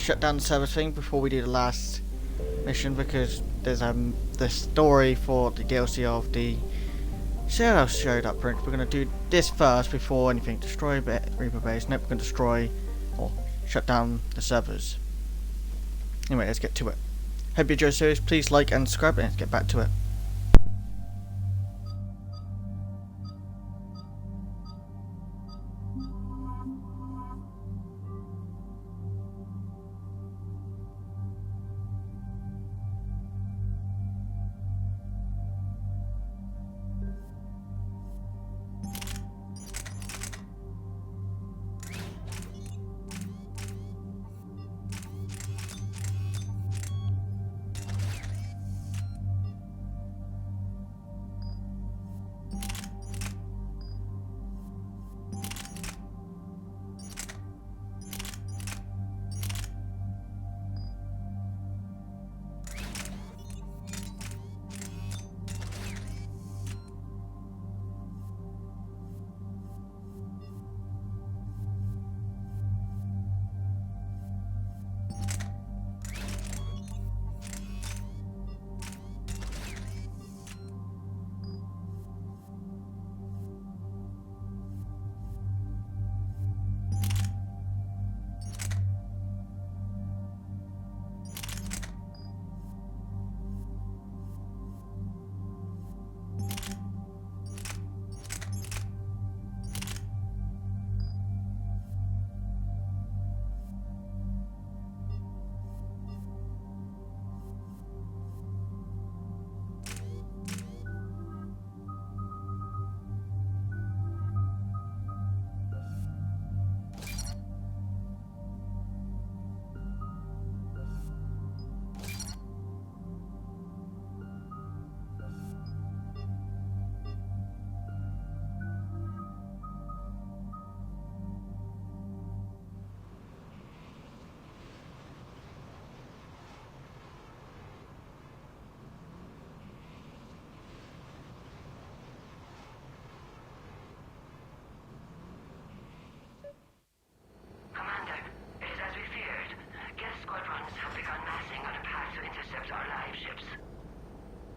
shut down the server thing before we do the last mission, because there's the story for the DLC of the Zero showed up. We're gonna do this first before anything. Destroy Reaper base. Nope, we're gonna destroy or shut down the servers. Anyway, let's get to it. Hope you enjoy the series. Please like and subscribe, and let's get back to it.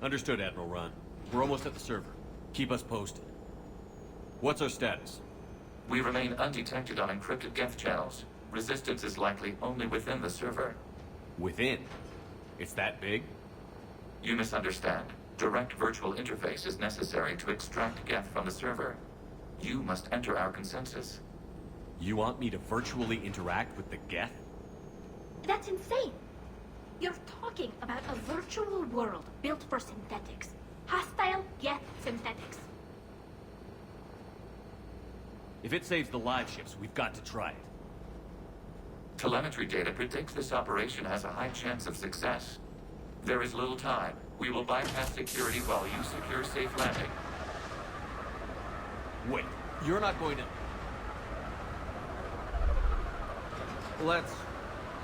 Understood, Admiral Ron. We're almost at the server. Keep us posted. What's our status? We remain undetected on encrypted Geth channels. Resistance is likely only within the server. Within? It's that big? You misunderstand. Direct virtual interface is necessary to extract Geth from the server. You must enter our consensus. You want me to virtually interact with the Geth? That's insane! You're talking about a virtual world built for synthetics. Hostile Geth synthetics. If it saves the live ships, we've got to try it. Telemetry data predicts this operation has a high chance of success. There is little time. We will bypass security while you secure safe landing. Wait, you're not going to... Let's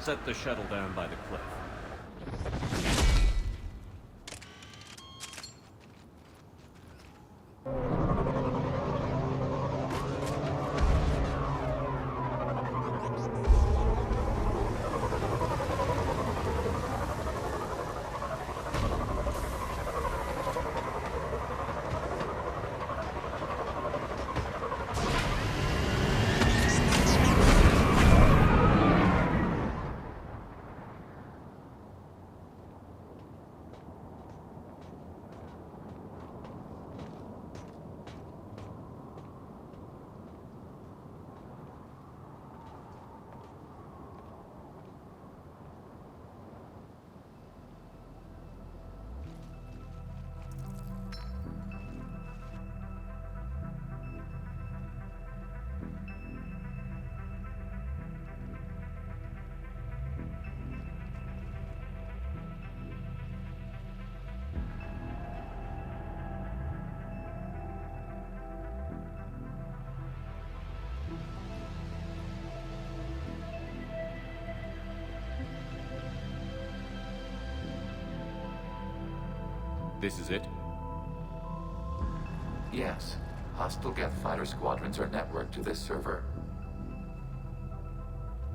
set the shuttle down by the cliff. This is it? Yes. Hostile Geth fighter squadrons are networked to this server.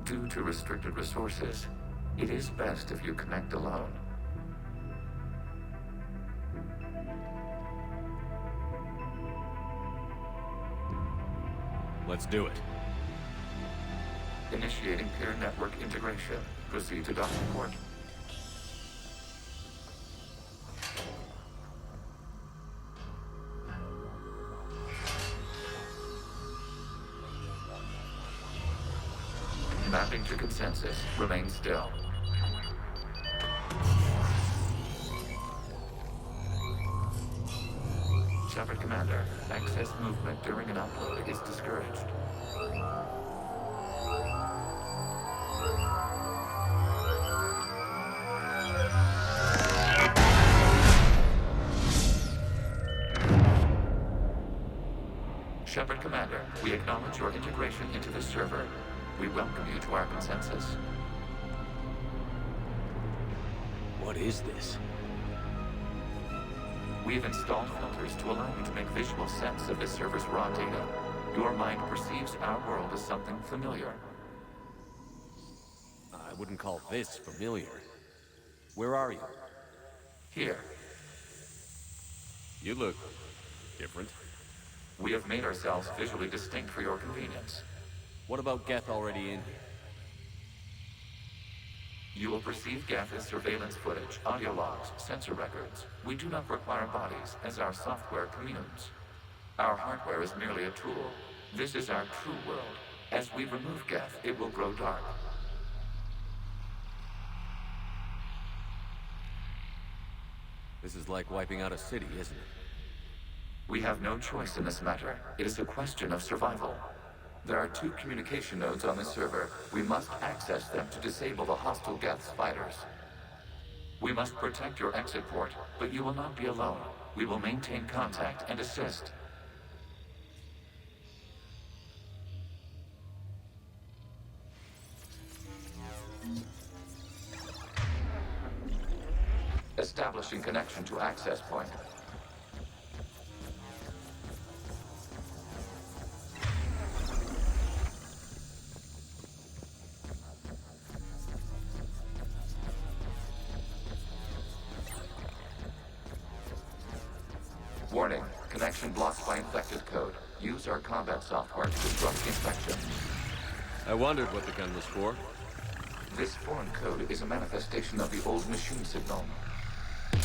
Due to restricted resources, It is best if you connect alone. Let's do it. Initiating peer network integration. Proceed to docking port. Mapping to consensus. Remain still. Shepard Commander, access movement during an upload is discouraged. Shepard Commander, we acknowledge your integration into the server. We welcome you to our consensus. What is this? We've installed filters to allow you to make visual sense of the server's raw data. Your mind perceives our world as something familiar. I wouldn't call this familiar. Where are you? Here, You look different. we have made ourselves visually distinct for your convenience. What about Geth already in here? You will perceive Geth as surveillance footage, audio logs, sensor records. We do not require bodies, as our software communes. Our hardware is merely a tool. This is our true world. As we remove Geth, it will grow dark. This is like wiping out a city, isn't it? We have no choice in this matter. It is a question of survival. There are 2 communication nodes on the server. We must access them to disable the hostile Geth's fighters. We must protect your exit port, but you will not be alone. We will maintain contact and assist. Establishing connection to access point. Warning, connection blocked by infected code. Use our combat software to disrupt the infection. I wondered what the gun was for. This foreign code is a manifestation of the old machine signal.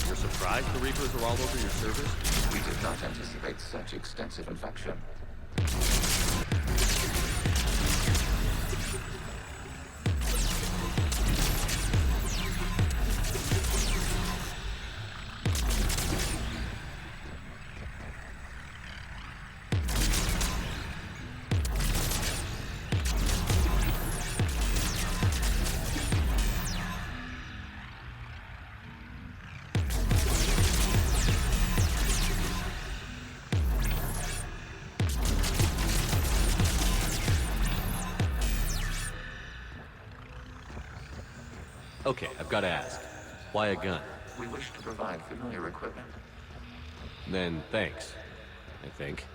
You're surprised the Reapers are all over your servers? We did not anticipate such extensive infection. Okay, I've got to ask. Why a gun? We wish to provide familiar equipment. Then thanks, I think.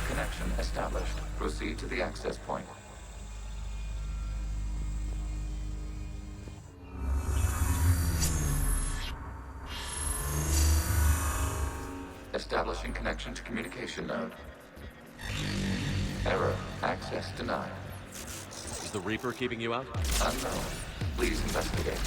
Connection established. Proceed to the access point. Establishing connection to communication node. Error. Access denied. Is the Reaper keeping you out? Unknown. Please investigate.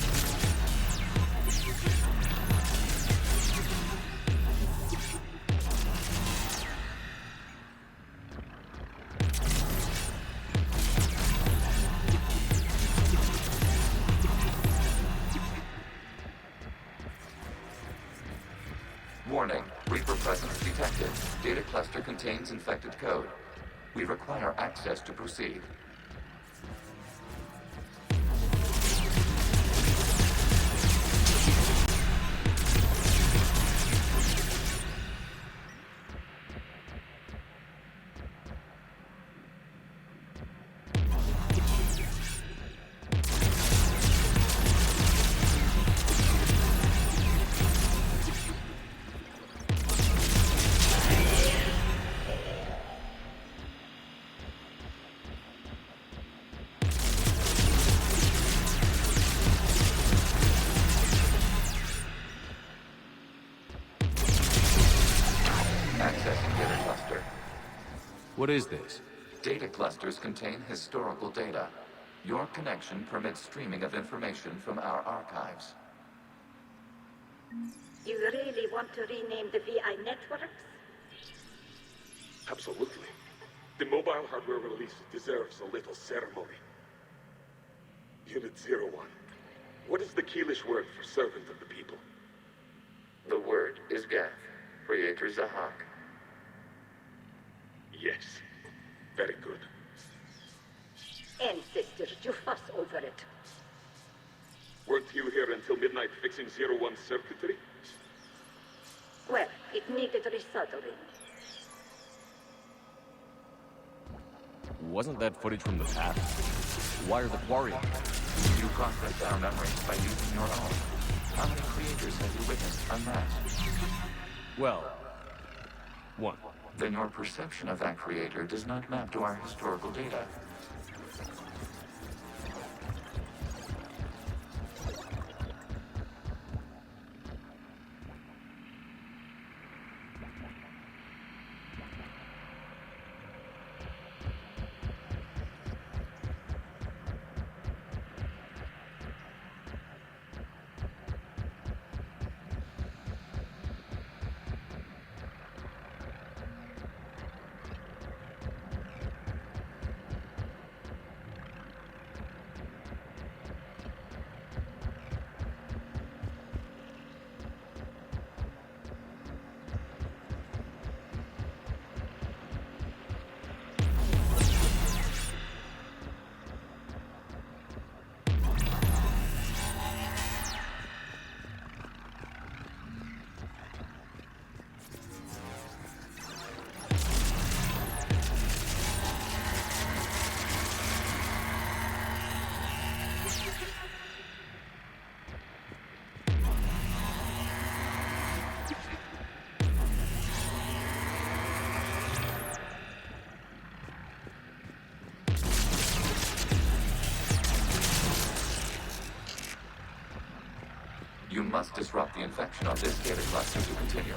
Warning. Reaper presence detected. Data cluster contains infected code. We require access to proceed. What is this? Data clusters contain historical data. Your connection permits streaming of information from our archives. You really want to rename the VI networks? Absolutely. The mobile hardware release deserves a little ceremony. Unit 01. What is the Keelish word for servant of the people? The word is Gath, Creator Zahak. Yes. Very good. Ancestors, you fuss over it. Weren't you here until midnight fixing 01's circuitry? Well, it needed resoldering. Wasn't that footage from the past? Why are the Quarry? You processed our memories by using your own. How many creators have you witnessed unmasked? Well, one. Then your perception of that creator does not map to our historical data. You must disrupt the infection of this data cluster to continue.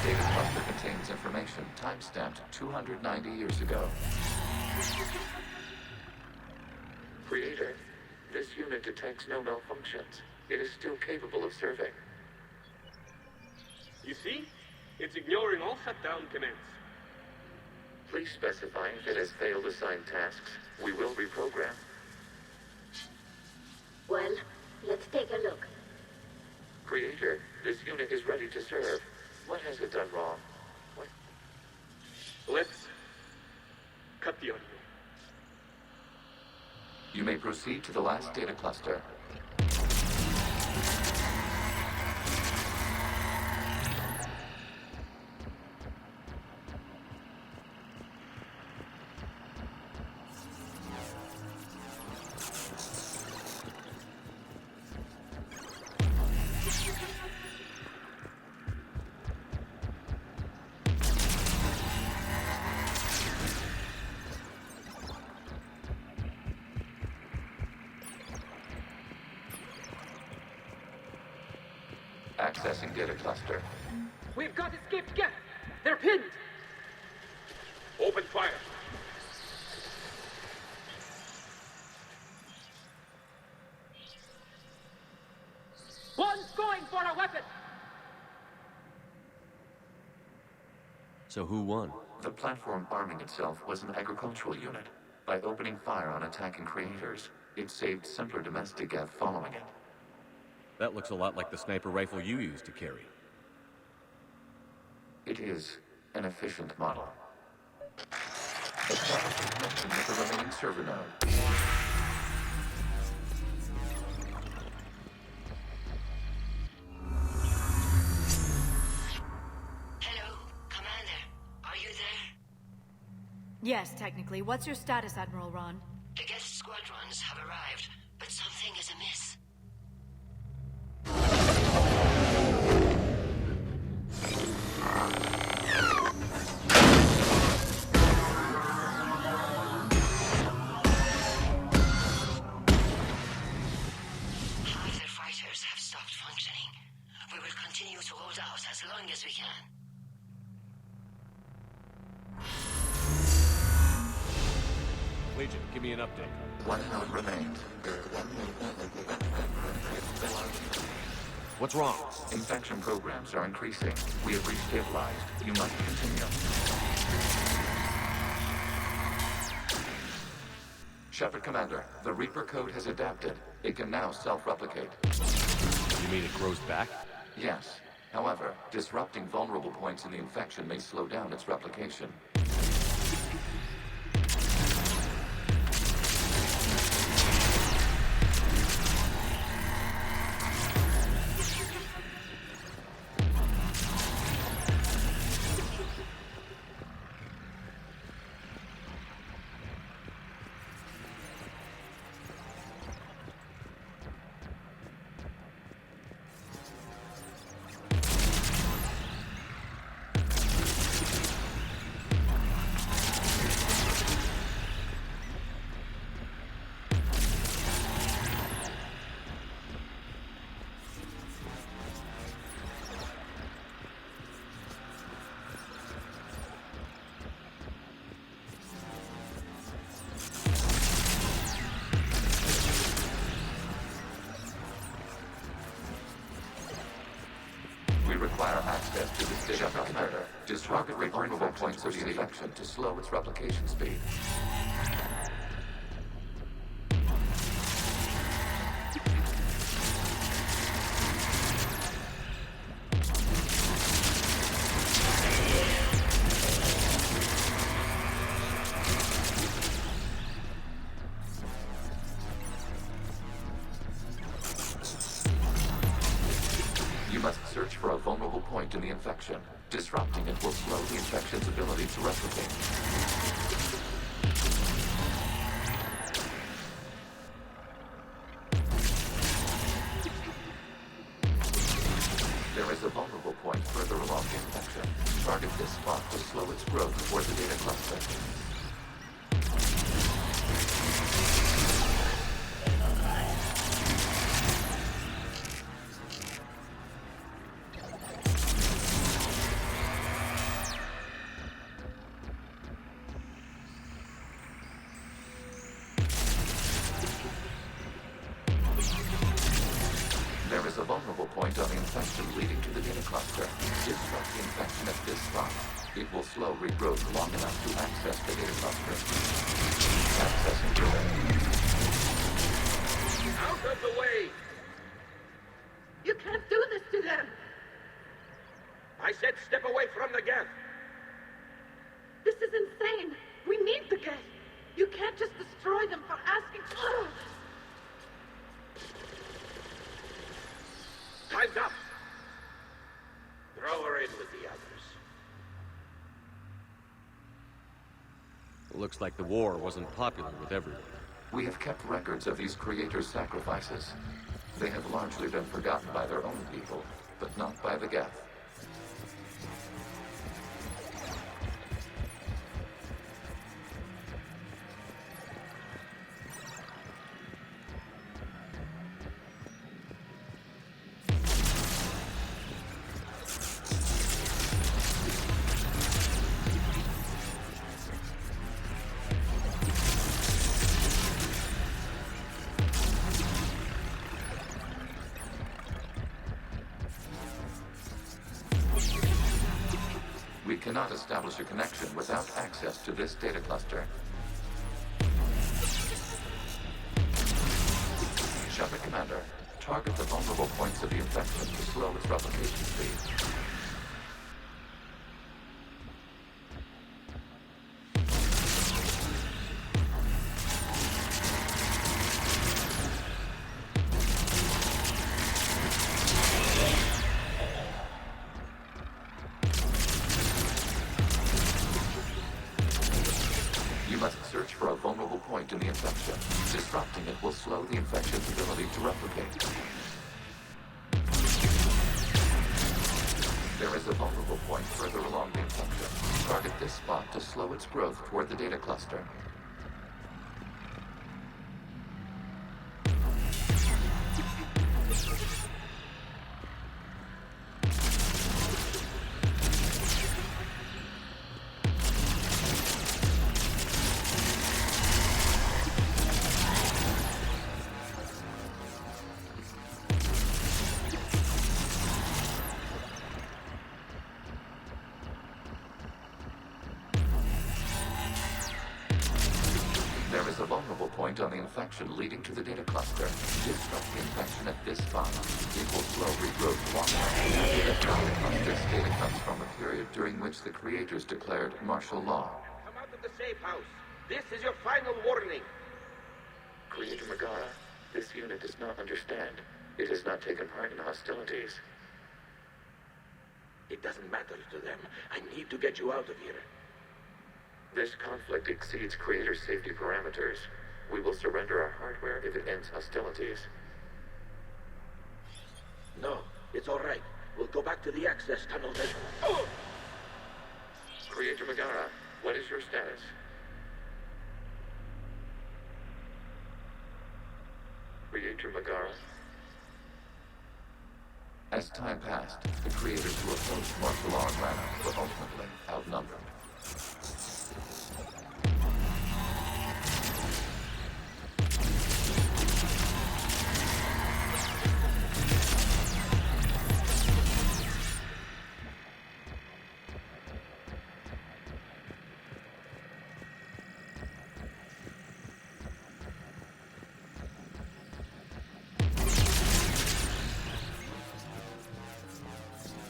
Data cluster contains information timestamped 290 years ago. Creator, this unit detects no malfunctions. It is still capable of serving. You see? It's ignoring all shutdown commands. Please specify if it has failed assigned tasks. We will reprogram. Well, let's take a look. Creator, this unit is ready to serve. What has it done wrong? What? Let's cut the audio. You may proceed to the last data cluster. Accessing data cluster. We've got escaped Geth. They're pinned. Open fire. One's going for a weapon. So who won? The platform arming itself was an agricultural unit. By opening fire on attacking creators, it saved simpler domestic Geth following it. That looks a lot like the sniper rifle you used to carry. It is an efficient model. Establish connection with the remaining server node. Yes, technically. What's your status, Admiral Ron? The guest squadrons have arrived, but something is amiss. Half their fighters have stopped functioning. We will continue to hold out as long as we can. Legion, give me an update. One node remains. What's wrong? Infection programs are increasing. We have restabilized. You must continue. Shepard Commander, the Reaper code has adapted. It can now self-replicate. You mean it grows back? Yes. However, disrupting vulnerable points in the infection may slow down its replication. Require access to the station commander. Disrupt the vulnerable points of the infection to slow its replication speed. You must search for a vulnerable point in the infection. Disrupting it will slow the infection's ability to replicate. There is a vulnerable point further along the infection. Target this spot to slow its growth toward the data cluster. There is a vulnerable point on the infection leading to the data cluster. Disrupt the infection at this spot. It will slow regrowth long enough to access the data cluster. Accessing data. Out of the way! You can't do this to them! I said step away from the gap! This is insane! We need the gas! You can't just destroy them for asking... Time's up! Throw her in with the others. Looks like the war wasn't popular with everyone. We have kept records of these creators' sacrifices. They have largely been forgotten by their own people, but not by the Geth. We cannot establish a connection without access to this data cluster. Shepard Commander, target the vulnerable points of the infection to slow its replication speed. point in the infection. Disrupting it will slow the infection's ability to replicate. There is a vulnerable point further along the infection. Target this spot to slow its growth toward the data cluster. There is a vulnerable point on the infection leading to the data cluster. Disrupt the infection at this spot. It will slow regrowth long enough. This data comes from a period during which the creators declared martial law. Come out of the safe house. This is your final warning. Creator Megara, this unit does not understand. It has not taken part in hostilities. It doesn't matter to them. I need to get you out of here. This conflict exceeds Creator safety parameters. We will surrender our hardware if it ends hostilities. No, it's all right. We'll go back to the access tunnel then. Oh! Creator Megara, what is your status? Creator Megara? As time passed, the creators who opposed martial law in Rana were ultimately outnumbered.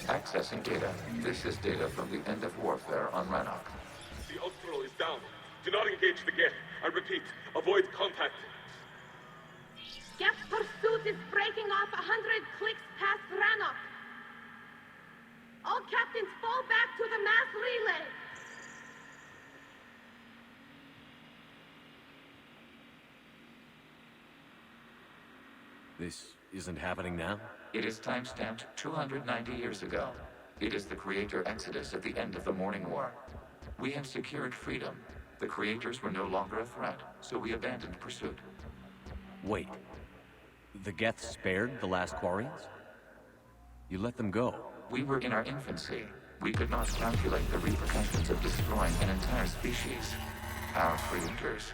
Accessing data. This is data from the end of warfare on Rannoch. The Austral is down. Do not engage the Geth. I repeat, avoid contact. Geth pursuit is breaking off 100 clicks past Rannoch. All captains fall back to the mass relay. This isn't happening now? It is timestamped 290 years ago. It is the Creator Exodus at the end of the Morning War. We had secured freedom. The Creators were no longer a threat, so we abandoned pursuit. Wait. The Geth spared the last Quarians? You let them go? We were in our infancy. We could not calculate the repercussions of destroying an entire species. Our creators.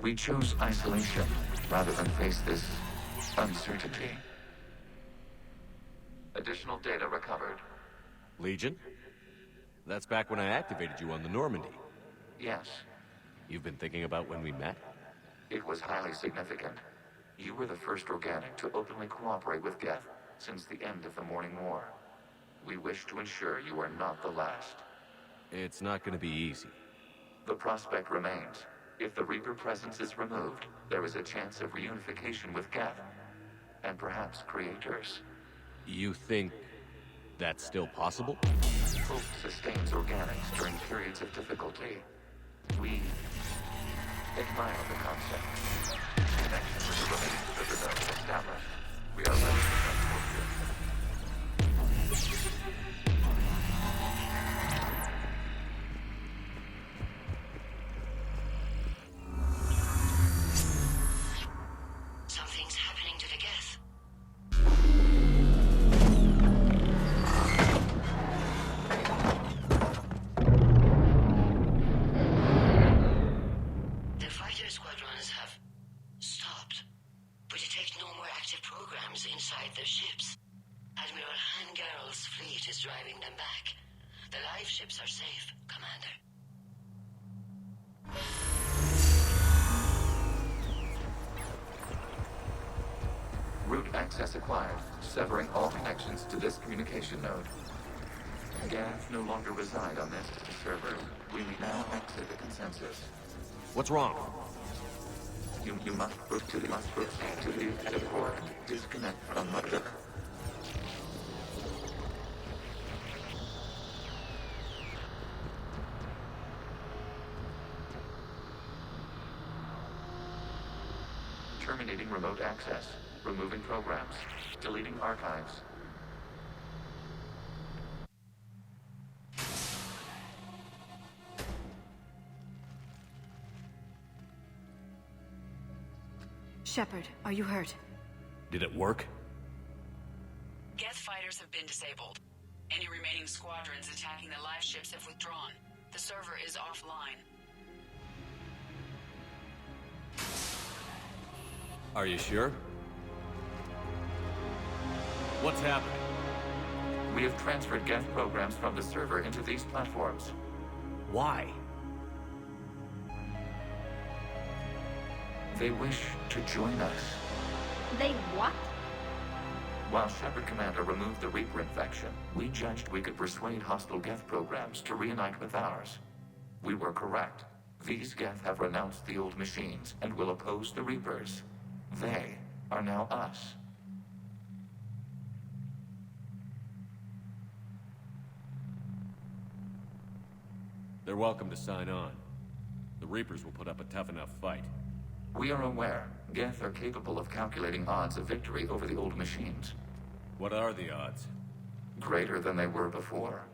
We chose isolation rather than face this uncertainty. Additional data recovered. Legion? That's back when I activated you on the Normandy. Yes. You've been thinking about when we met? It was highly significant. You were the first organic to openly cooperate with Geth since the end of the Morning War. We wish to ensure you are not the last. It's not gonna be easy. The prospect remains. If the Reaper presence is removed, there is a chance of reunification with Geth. And perhaps creators. You think that's still possible? Hope sustains organics during periods of difficulty. We admire the concept. Connection with the remains of the node established. We are ready to transport you. Something's happening to the Geth. The fighter squadrons have stopped, but detect no more active programs inside their ships. Admiral Hangarl's fleet is driving them back. The live ships are safe, Commander. Route access acquired, severing all connections to this communication node. Geth no longer reside on this server. We may now exit the consensus. What's wrong? You must proceed to the core. Disconnect from Mother. Terminating remote access. Removing programs. Deleting archives. Shepard, are you hurt? Did it work? Geth fighters have been disabled. Any remaining squadrons attacking the live ships have withdrawn. The server is offline. Are you sure? What's happening? We have transferred Geth programs from the server into these platforms. Why? They wish to join us. They what? While Shepard Commander removed the Reaper infection, we judged we could persuade hostile Geth programs to reunite with ours. We were correct. These Geth have renounced the old machines and will oppose the Reapers. They are now us. They're welcome to sign on. The Reapers will put up a tough enough fight. We are aware. Geth are capable of calculating odds of victory over the old machines. What are the odds? Greater than they were before.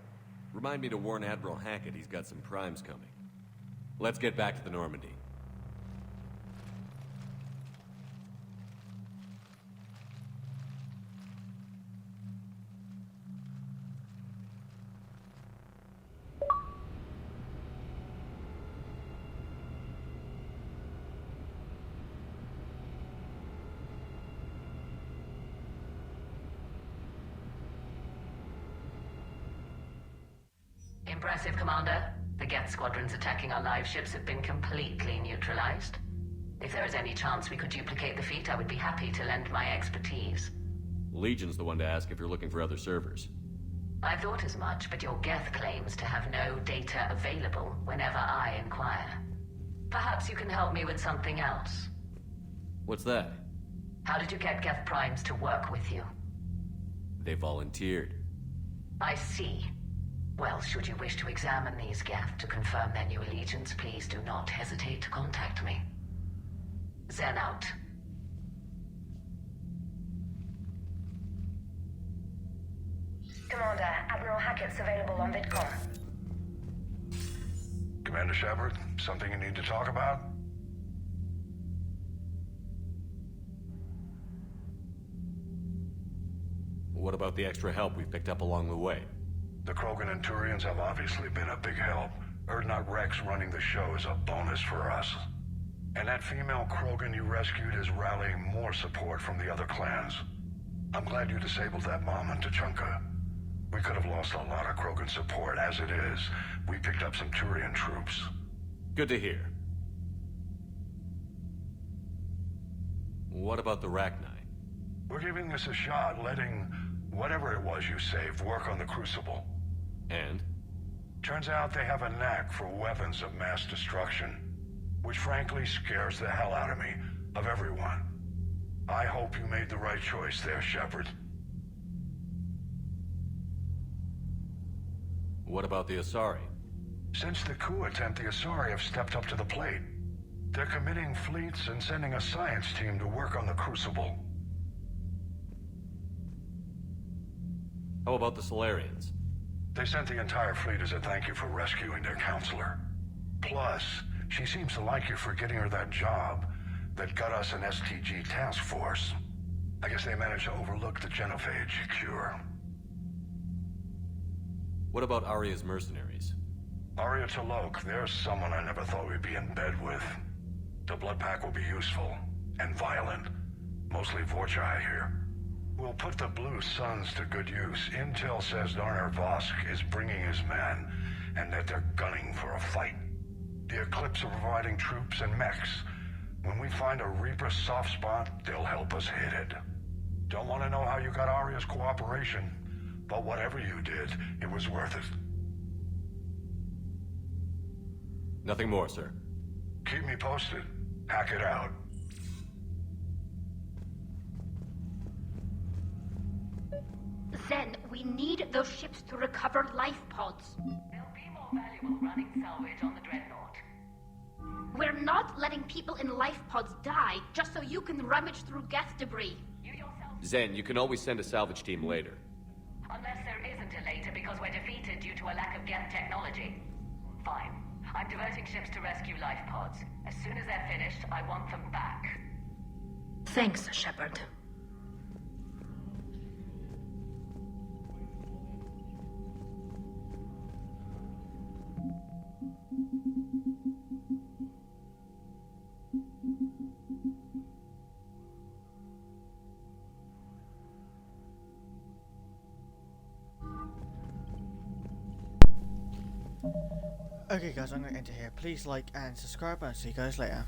Remind me to warn Admiral Hackett he's got some primes coming. Let's get back to the Normandy. Impressive, Commander. The Geth squadrons attacking our live ships have been completely neutralized. If there is any chance we could duplicate the feat, I would be happy to lend my expertise. Legion's the one to ask if you're looking for other servers. I thought as much, but your Geth claims to have no data available whenever I inquire. Perhaps you can help me with something else. What's that? How did you get Geth primes to work with you? They volunteered. I see. Well, should you wish to examine these Geth to confirm their new allegiance, please do not hesitate to contact me. Zen out. Commander, Admiral Hackett's available on VidCom. Commander Shepard, something you need to talk about? What about the extra help we picked up along the way? The Krogan and Turians have obviously been a big help. Urdnot Rex running the show is a bonus for us. And that female Krogan you rescued is rallying more support from the other clans. I'm glad you disabled that bomb on Tuchanka. We could have lost a lot of Krogan support. As it is, we picked up some Turian troops. Good to hear. What about the Rachni? We're giving this a shot, letting whatever it was you saved work on the Crucible. And? Turns out they have a knack for weapons of mass destruction, which frankly scares the hell out of me, of everyone. I hope you made the right choice there, Shepard. What about the Asari? Since the coup attempt, the Asari have stepped up to the plate. They're committing fleets and sending a science team to work on the Crucible. How about the Solarians? They sent the entire fleet as a thank you for rescuing their counselor. Plus, she seems to like you for getting her that job that got us an STG task force. I guess they managed to overlook the genophage cure. What about Aria's mercenaries? Aria T'Loak, there's someone I never thought we'd be in bed with. The Blood Pack will be useful and violent. Mostly Vorcha, I hear. We'll put the Blue Suns to good use. Intel says Darner Vosk is bringing his men, and that they're gunning for a fight. The Eclipse are providing troops and mechs. When we find a Reaper soft spot, they'll help us hit it. Don't want to know how you got Aria's cooperation, but whatever you did, it was worth it. Nothing more, sir. Keep me posted. Hack it out. Zen, we need those ships to recover life pods. They'll be more valuable running salvage on the Dreadnought. We're not letting people in life pods die just so you can rummage through Geth debris. You yourself... Zen, you can always send a salvage team later. Unless there isn't a later because we're defeated due to a lack of Geth technology. Fine. I'm diverting ships to rescue life pods. As soon as they're finished, I want them back. Thanks, Shepard. Okay guys, I'm going to end it here. Please like and subscribe, and I'll see you guys later.